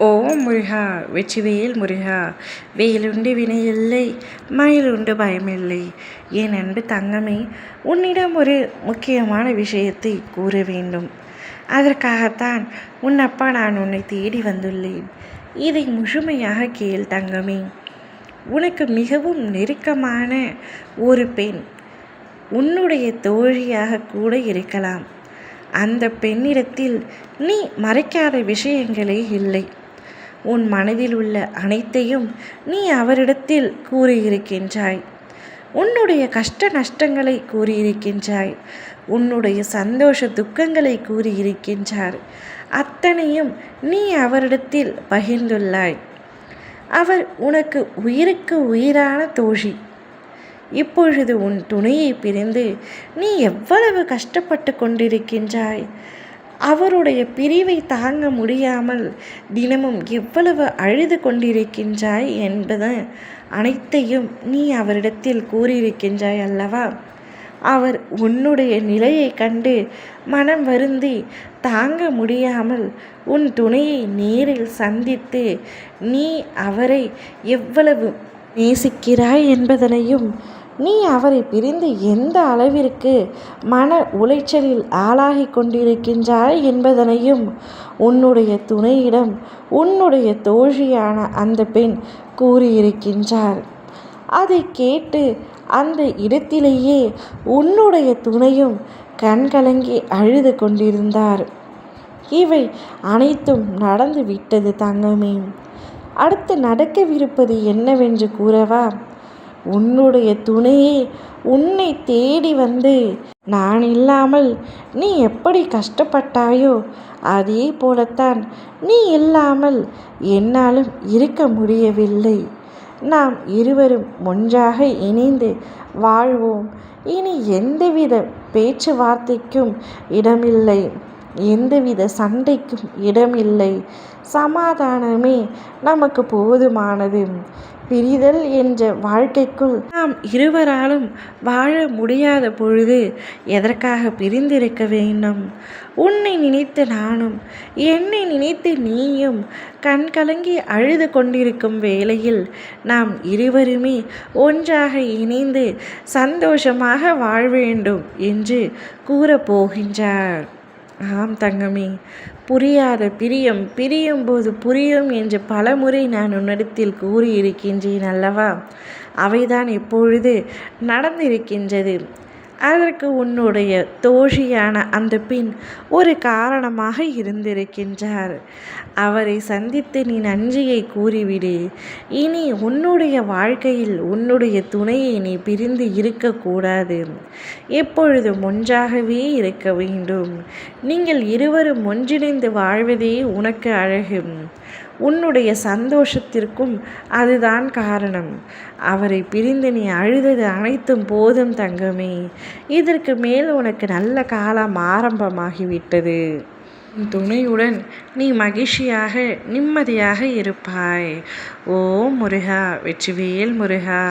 ஓம் முருகா வெற்றிவேல் முருகா. வேலுண்டு வினையில்லை, மயிலுண்டு பயமில்லை. என் அன்பு தங்கமே, உன்னிடம் ஒரு முக்கியமான விஷயத்தை கூற வேண்டும். அதற்காகத்தான் உன் அப்பா நான் உன்னை தேடி வந்துள்ளேன். இதை முழுமையாக கேள் தங்கமே. உனக்கு மிகவும் நெருக்கமான ஒரு பெண் உன்னுடைய தோழியாக கூட இருக்கலாம். அந்த பெண்ணிடத்தில் நீ மறைக்காத விஷயங்களே இல்லை. உன் மனதில் உள்ள அனைத்தையும் நீ அவரிடத்தில் கூறியிருக்கின்றாய். உன்னுடைய கஷ்ட நஷ்டங்களை கூறியிருக்கின்றாய். உன்னுடைய சந்தோஷ துக்கங்களை கூறியிருக்கின்றார். அத்தனையும் நீ அவரிடத்தில் பகிர்ந்துள்ளாய். அவர் உனக்கு உயிருக்கு உயிரான தோழி. இப்பொழுது உன் துணையை பிரிந்து நீ எவ்வளவு கஷ்டப்பட்டு கொண்டிருக்கின்றாய். அவருடைய பிரிவை தாங்க முடியாமல் தினமும் எவ்வளவு அழுது கொண்டிருக்கின்றாய் என்பது அனைத்தையும் நீ அவரிடத்தில் கூறியிருக்கின்றாய் அல்லவா? அவர் உன்னுடைய நிலையை கண்டு மனம் வருந்தி தாங்க முடியாமல் உன் துணையை நேரில் சந்தித்து நீ அவரை எவ்வளவு நேசிக்கிறாய் என்பதனையும், நீ அவரை பிரிந்து எந்த அளவிற்கு மன உளைச்சலில் ஆளாகி கொண்டிருக்கின்றாய் என்பதனையும் உன்னுடைய துணையிடம் உன்னுடைய தோழியான அந்த பெண் கூறியிருக்கின்றார். அதை கேட்டு அந்த இடத்திலேயே உன்னுடைய துணையும் கண்கலங்கி அழுது கொண்டிருந்தார். இவை அனைத்தும் நடந்து விட்டது தங்கமே. அடுத்து நடக்கவிருப்பது என்னவென்று கூறவா? உன்னுடைய துணையே உன்னை தேடி வந்து, நான் இல்லாமல் நீ எப்படி கஷ்டப்பட்டாயோ அதே போலத்தான் நீ இல்லாமல் என்னாலும் இருக்க முடியவில்லை. நாம் இருவரும் ஒன்றாக இணைந்து வாழ்வோம். இனி எந்தவித பேச்சுவார்த்தைக்கும் இடமில்லை, எந்தவித சண்டைக்கும் இடமில்லை. சமாதானமே நமக்கு போதுமானது. பிரிதல் என்ற வாழ்க்கைக்குள் நாம் இருவராலும் வாழ முடியாத பொழுது எதற்காக பிரிந்திருக்க வேண்டும்? உன்னை நினைத்து நானும், என்னை நினைத்து நீயும் கண்கலங்கி அழுது கொண்டிருக்கும் வேளையில் நாம் இருவருமே ஒன்றாக இணைந்து சந்தோஷமாக வாழ வேண்டும் என்று கூறப்போகின்றார். ஆம் தங்கமே, புரியாத பிரியம் பிரியும்போது புரியும் என்று பலமுறை நான் உன்னிடத்தில் கூறியிருக்கின்றேன் அல்லவா? அவைதான் இப்பொழுது நடந்திருக்கின்றது. அதற்கு உன்னுடைய தோழியான அந்த பெண் ஒரு காரணமாக இருந்திருக்கின்றார். அவரை சந்தித்து நீ நன்றியை கூறிவிடு. இனி உன்னுடைய வாழ்க்கையில் உன்னுடைய துணையை நீ பிரிந்து இருக்கக்கூடாது. எப்பொழுதும் ஒன்றாகவே இருக்க வேண்டும். நீங்கள் இருவரும் ஒன்றிணைந்து வாழ்வதே உனக்கு அழகு. உன்னுடைய சந்தோஷத்திற்கும் அதுதான் காரணம். அவரை பிரிந்து நீ அழுதது அனைத்தும் போதும் தங்கமே. இதற்கு மேல் உனக்கு நல்ல காலம் ஆரம்பமாகிவிட்டது. துணையுடன் நீ மகிழ்ச்சியாக நிம்மதியாக இருப்பாய். ஓம் முருகா வெற்றிவேல் முருகா.